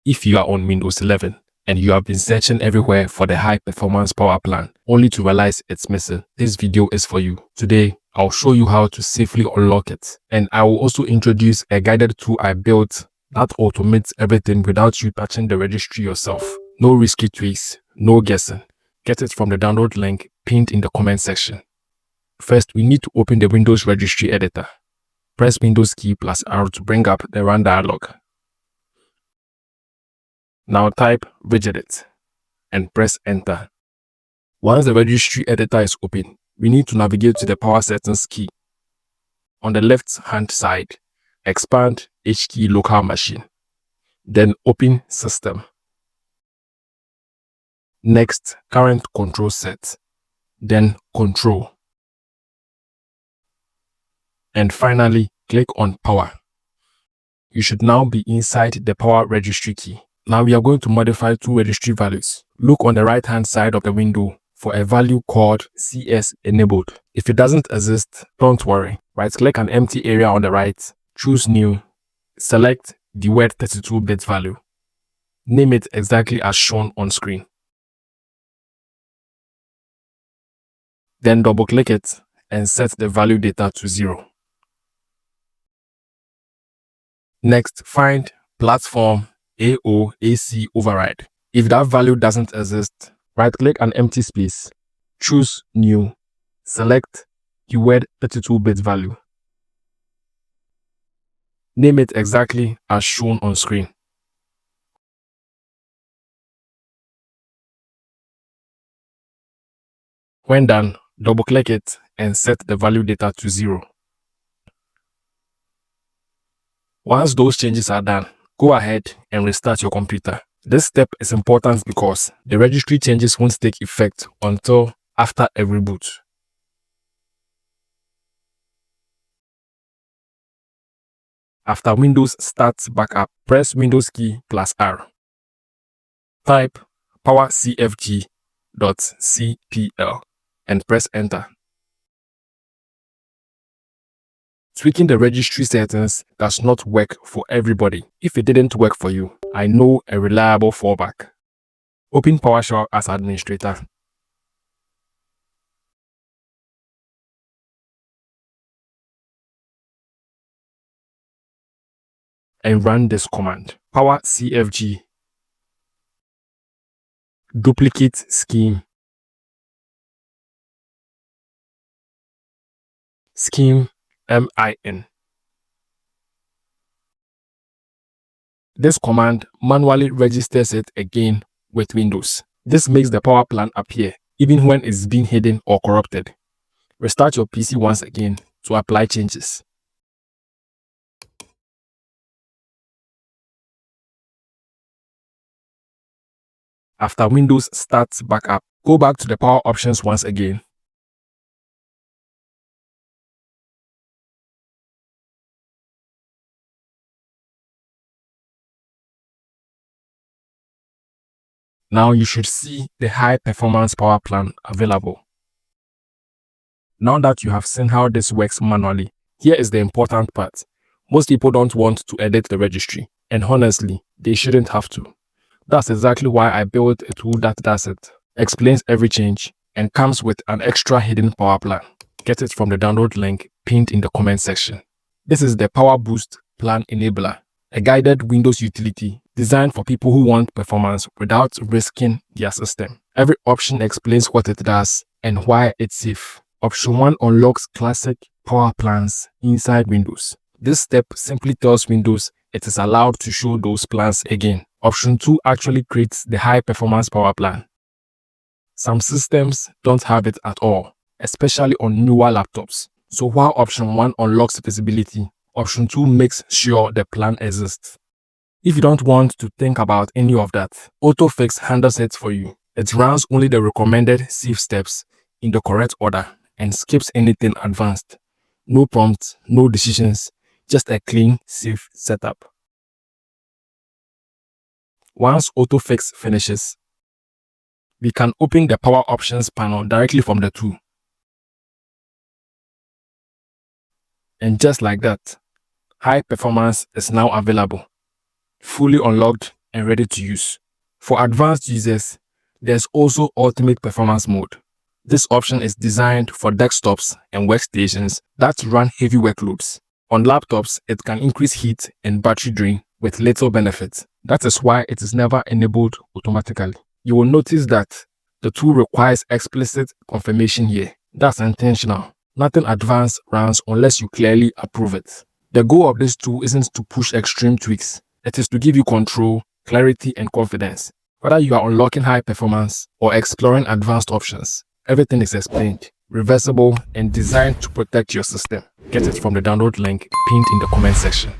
If you are on Windows 11 and you have been searching everywhere for the high performance power plan only to realize it's missing, this video is for you. Today, I'll show you how to safely unlock it, and I will also introduce a guided tool I built that automates everything without you touching the registry yourself. No risky tweaks, no guessing. Get it from the download link pinned in the comment section. First, we need to open the Windows Registry editor. Press Windows key plus R to bring up the Run dialog. Now type Regedit and press Enter. Once the registry editor is open, we need to navigate to the Power Settings key. On the left-hand side, expand HKey Local Machine. Then open System. Next, Current Control Set. Then Control. And finally, click on Power. You should now be inside the Power Registry key. Now we are going to modify two registry values. Look on the right-hand side of the window for a value called CS enabled. If it doesn't exist, don't worry. Right-click an empty area on the right, choose New, select the word 32-bit value. Name it exactly as shown on screen. Then double-click it and set the value data to 0. Next, find Platform AOAC Override. If that value doesn't exist, right-click an empty space, choose New, select keyword 32-bit value. Name it exactly as shown on screen. When done, double-click it and set the value data to 0. Once those changes are done, go ahead and restart your computer. This step is important because the registry changes won't take effect until after a reboot. After Windows starts back up, press Windows key plus R. Type powercfg.cpl and press Enter. Tweaking the registry settings does not work for everybody. If it didn't work for you, I know a reliable fallback. Open PowerShell as administrator. And run this command. powercfg duplicate scheme min. This command manually registers it again with Windows. This makes the power plan appear even when it's been hidden or corrupted. Restart your PC once again to apply changes. After Windows starts back up, go back to the power options once again. Now you should see the high performance power plan available. Now that you have seen how this works manually, here is the important part. Most people don't want to edit the registry, and honestly, they shouldn't have to. That's exactly why I built a tool that does it, explains every change, and comes with an extra hidden power plan. Get it from the download link pinned in the comment section. This is the Power Boost Plan Enabler, a guided Windows utility designed for people who want performance without risking their system. Every option explains what it does and why it's safe. Option 1 unlocks classic power plans inside Windows. This step simply tells Windows it is allowed to show those plans again. Option 2 actually creates the high performance power plan. Some systems don't have it at all, especially on newer laptops. So while option 1 unlocks visibility, option 2 makes sure the plan exists. If you don't want to think about any of that, AutoFix handles it for you. It runs only the recommended safe steps in the correct order and skips anything advanced. No prompts, no decisions, just a clean, safe setup. Once AutoFix finishes, we can open the Power Options panel directly from the tool. And just like that, high performance is now available, fully unlocked and ready to use. For advanced users, there's also Ultimate Performance Mode. This option is designed for desktops and workstations that run heavy workloads. On laptops, it can increase heat and battery drain with little benefit. That is why it is never enabled automatically. You will notice that the tool requires explicit confirmation here. That's intentional. Nothing advanced runs unless you clearly approve it. The goal of this tool isn't to push extreme tweaks. It is to give you control, clarity, and confidence. Whether you are unlocking high performance or exploring advanced options, everything is explained, reversible, and designed to protect your system. Get it from the download link pinned in the comment section.